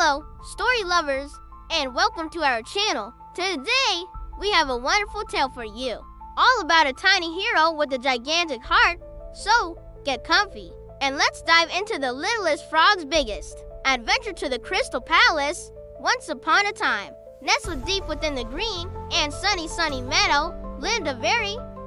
Hello, story lovers, and welcome to our channel. Today, we have a wonderful tale for you, all about a tiny hero with a gigantic heart. So, get comfy, and let's dive into the littlest frog's biggest adventure to the Crystal Palace. Once upon a time, nestled deep within the green and sunny meadow, lived a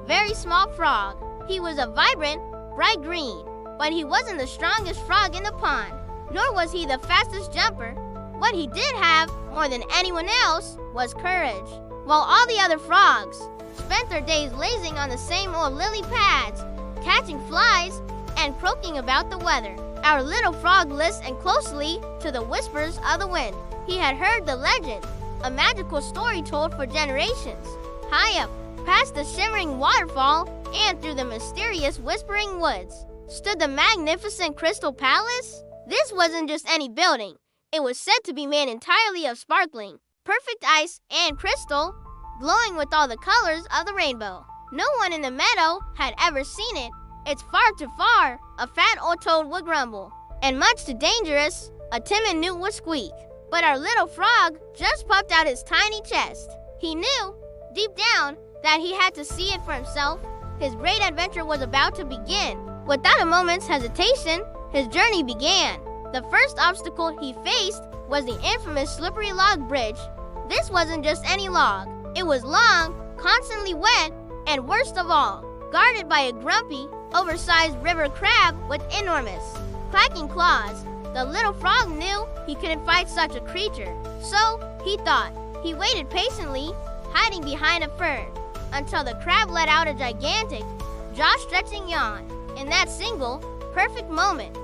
very small frog. He was a vibrant, bright green, but he wasn't the strongest frog in the pond, nor was he the fastest jumper. What he did have, more than anyone else, was courage. While all the other frogs spent their days lazing on the same old lily pads, catching flies, and croaking about the weather, our little frog listened closely to the whispers of the wind. He had heard the legend, a magical story told for generations. High up, past the Shimmering Waterfall and through the mysterious Whispering Woods, stood the magnificent Crystal Palace. This wasn't just any building. It was said to be made entirely of sparkling, perfect ice and crystal, glowing with all the colors of the rainbow. No one in the meadow had ever seen it. It's far too far, a fat old toad would grumble, and much too dangerous, a timid newt would squeak. But our little frog just puffed out his tiny chest. He knew, deep down, that he had to see it for himself. His great adventure was about to begin. Without a moment's hesitation, his journey began. The first obstacle he faced was the infamous slippery log bridge. This wasn't just any log. It was long, constantly wet, and worst of all, guarded by a grumpy, oversized river crab with enormous, clacking claws. The little frog knew he couldn't fight such a creature. So, he thought. He waited patiently, hiding behind a fern, until the crab let out a gigantic, jaw-stretching yawn. In that single, perfect moment, ***,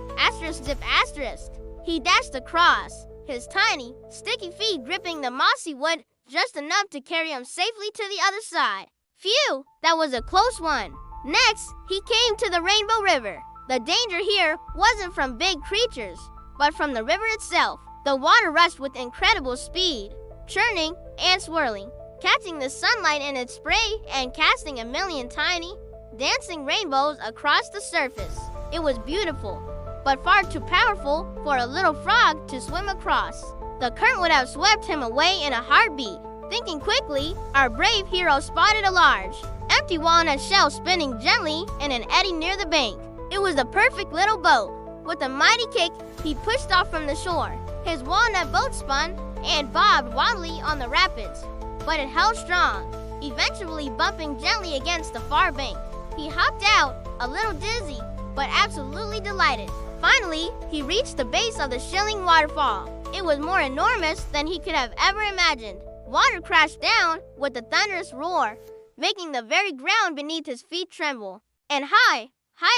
he dashed across, his tiny, sticky feet gripping the mossy wood just enough to carry him safely to the other side. Phew, that was a close one. Next, he came to the Rainbow River. The danger here wasn't from big creatures, but from the river itself. The water rushed with incredible speed, churning and swirling, catching the sunlight in its spray and casting a million tiny, dancing rainbows across the surface. It was beautiful, but far too powerful for a little frog to swim across. The current would have swept him away in a heartbeat. Thinking quickly, our brave hero spotted a large, empty walnut shell spinning gently in an eddy near the bank. It was the perfect little boat. With a mighty kick, he pushed off from the shore. His walnut boat spun and bobbed wildly on the rapids, but it held strong, eventually bumping gently against the far bank. He hopped out, a little dizzy, but absolutely delighted. Finally, he reached the base of the Shimmering Waterfall. It was more enormous than he could have ever imagined. Water crashed down with a thunderous roar, making the very ground beneath his feet tremble. And high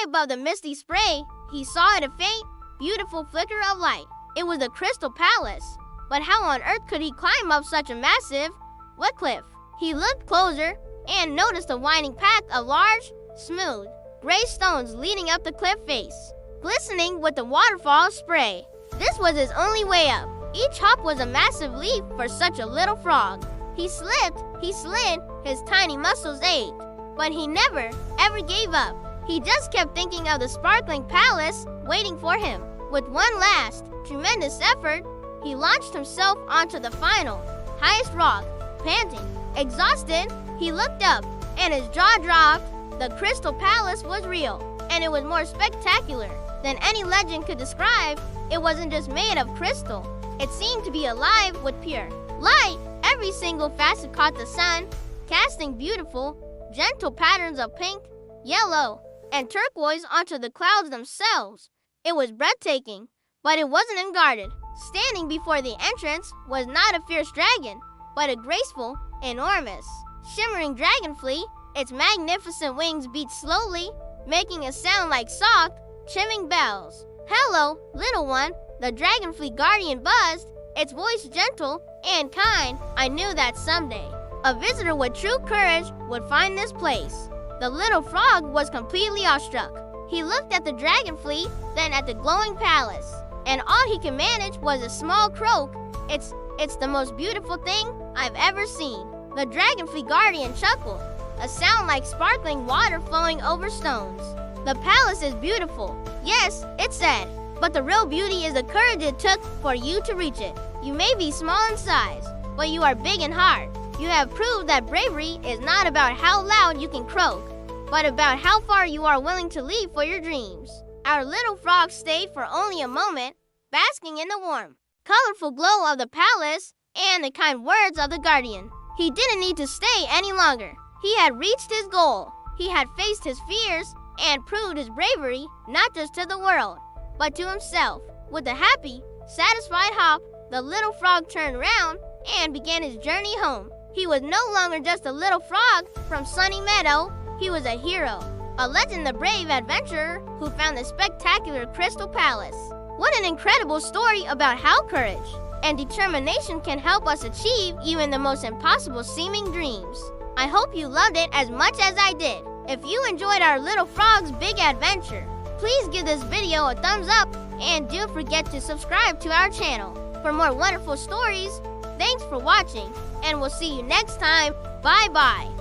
above the misty spray, he saw it a faint, beautiful flicker of light. It was the Crystal Palace. But how on earth could he climb up such a massive, wet cliff? He looked closer and noticed a winding path of large, smooth, gray stones leading up the cliff face, glistening with the waterfall spray. This was his only way up. Each hop was a massive leap for such a little frog. He slipped, he slid, his tiny muscles ached, but he never, ever gave up. He just kept thinking of the sparkling palace waiting for him. With one last, tremendous effort, he launched himself onto the final, highest rock. Panting, exhausted, he looked up, and his jaw dropped. The Crystal Palace was real, and it was more spectacular than any legend could describe. It wasn't just made of crystal. It seemed to be alive with pure light. Every single facet caught the sun, casting beautiful, gentle patterns of pink, yellow, and turquoise onto the clouds themselves. It was breathtaking, but it wasn't unguarded. Standing before the entrance was not a fierce dragon, but a graceful, enormous, shimmering dragonfly. Its magnificent wings beat slowly, making a sound like soft, chiming bells. "Hello, little one," the dragonfly guardian buzzed, its voice gentle and kind. "I knew that someday a visitor with true courage would find this place." The little frog was completely awestruck. He looked at the dragonfly, then at the glowing palace, and all he could manage was a small croak. It's the most beautiful thing I've ever seen." The dragonfly guardian chuckled, a sound like sparkling water flowing over stones. "The palace is beautiful. Yes," it said, But the real beauty is the courage it took for you to reach it. You may be small in size, but you are big in heart. You have proved that bravery is not about how loud you can croak, but about how far you are willing to leap for your dreams. Our little frog stayed for only a moment, basking in the warm, colorful glow of the palace and the kind words of the guardian. He didn't need to stay any longer. He had reached his goal. He had faced his fears and proved his bravery not just to the world, but to himself. With a happy, satisfied hop, the little frog turned around and began his journey home. He was no longer just a little frog from Sunny Meadow. He was a hero, a legend, the brave adventurer who found the spectacular Crystal Palace. What an incredible story about how courage and determination can help us achieve even the most impossible seeming dreams. I hope you loved it as much as I did. If you enjoyed our little frog's big adventure, please give this video a thumbs up and don't forget to subscribe to our channel for more wonderful stories. Thanks for watching, and we'll see you next time. Bye-bye.